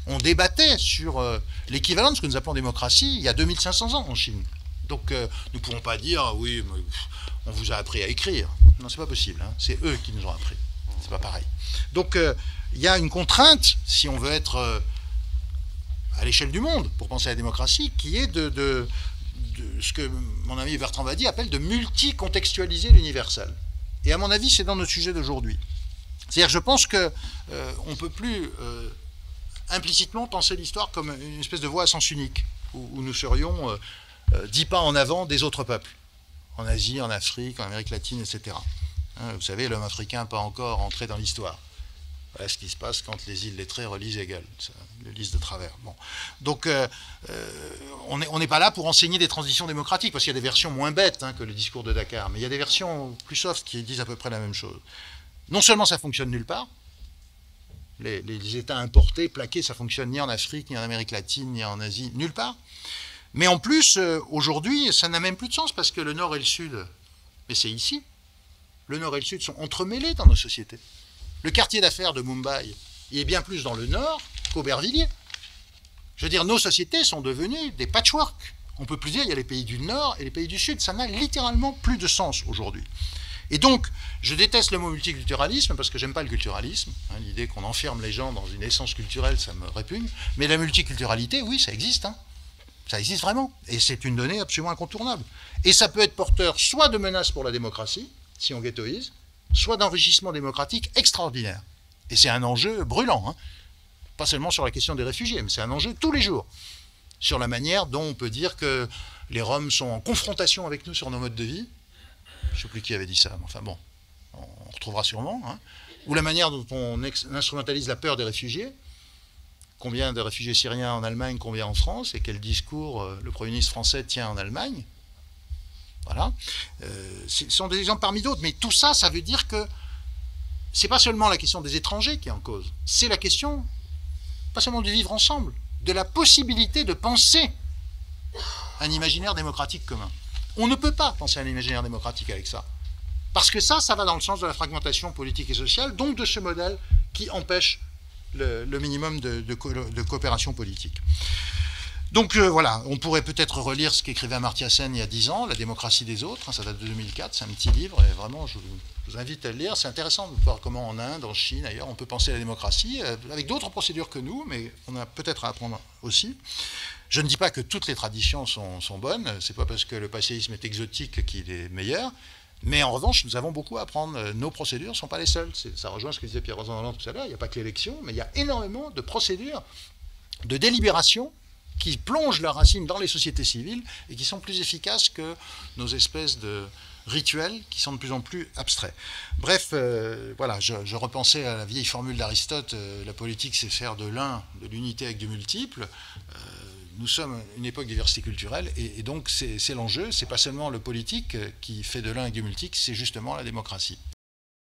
On débattait sur l'équivalent de ce que nous appelons démocratie il y a 2500 ans en Chine. Donc nous ne pouvons pas dire, oui, mais on vous a appris à écrire. Non, c'est pas possible, hein. C'est eux qui nous ont appris. C'est pas pareil. Donc il y a une contrainte, si on veut être à l'échelle du monde, pour penser à la démocratie, qui est de ce que mon ami Bertrand Badi appelle de multicontextualiser l'universel. Et à mon avis, c'est dans notre sujet d'aujourd'hui. C'est-à-dire que je pense qu'on ne peut plus implicitement penser l'histoire comme une espèce de voie à sens unique, où nous serions 10 pas en avant des autres peuples, en Asie, en Afrique, en Amérique latine, etc. Hein, vous savez, l'homme africain n'a pas encore entré dans l'histoire. Voilà ce qui se passe quand les illettrés relisent Hegel, ça, le lisent de travers. Bon. Donc, on n'est pas là pour enseigner des transitions démocratiques, parce qu'il y a des versions moins bêtes que le discours de Dakar, mais il y a des versions plus soft qui disent à peu près la même chose. Non seulement ça fonctionne nulle part, les États importés, plaqués, ça fonctionne ni en Afrique, ni en Amérique latine, ni en Asie, nulle part. Mais en plus, aujourd'hui, ça n'a même plus de sens, parce que le Nord et le Sud, mais c'est ici, le Nord et le Sud sont entremêlés dans nos sociétés. Le quartier d'affaires de Mumbai, il est bien plus dans le Nord qu'Aubervilliers. Je veux dire, nos sociétés sont devenues des patchwork. On ne peut plus dire il y a les pays du Nord et les pays du Sud. Ça n'a littéralement plus de sens aujourd'hui. Et donc, je déteste le mot multiculturalisme parce que j'aime pas le culturalisme. Hein, l'idée qu'on enferme les gens dans une essence culturelle, ça me répugne. Mais la multiculturalité, oui, ça existe. Hein. Ça existe vraiment. Et c'est une donnée absolument incontournable. Et ça peut être porteur soit de menaces pour la démocratie, si on ghettoise, soit d'enrichissement démocratique extraordinaire. Et c'est un enjeu brûlant. Hein. Pas seulement sur la question des réfugiés, mais c'est un enjeu tous les jours. Sur la manière dont on peut dire que les Roms sont en confrontation avec nous sur nos modes de vie. Je ne sais plus qui avait dit ça, mais enfin bon, on retrouvera sûrement. Hein. Ou la manière dont on instrumentalise la peur des réfugiés. Combien de réfugiés syriens en Allemagne, combien en France, et quel discours le Premier ministre français tient en Allemagne. Voilà. Ce sont des exemples parmi d'autres, mais tout ça, ça veut dire que ce n'est pas seulement la question des étrangers qui est en cause, c'est la question, pas seulement du vivre ensemble, de la possibilité de penser un imaginaire démocratique commun. On ne peut pas penser à un imaginaire démocratique avec ça. Parce que ça va dans le sens de la fragmentation politique et sociale, donc de ce modèle qui empêche le minimum de coopération politique. Donc voilà, on pourrait peut-être relire ce qu'écrivait Amartya Sen il y a 10 ans, La démocratie des autres, hein, ça date de 2004, c'est un petit livre, et vraiment je vous invite à le lire. C'est intéressant de voir comment en Inde, en Chine, ailleurs, on peut penser à la démocratie, avec d'autres procédures que nous, mais on a peut-être à apprendre aussi. Je ne dis pas que toutes les traditions sont bonnes, c'est pas parce que le passéisme est exotique qu'il est meilleur, mais en revanche, nous avons beaucoup à apprendre. Nos procédures ne sont pas les seules. Ça rejoint ce que disait Pierre Rosanvallon tout à l'heure, il n'y a pas que l'élection, mais il y a énormément de procédures de délibération qui plongent leurs racines dans les sociétés civiles et qui sont plus efficaces que nos espèces de rituels qui sont de plus en plus abstraits. Bref, voilà, je repensais à la vieille formule d'Aristote, la politique c'est faire de l'un, de l'unité avec du multiple. Nous sommes une époque de diversité culturelle et donc c'est l'enjeu, c'est pas seulement le politique qui fait de l'un avec du multiple, c'est justement la démocratie.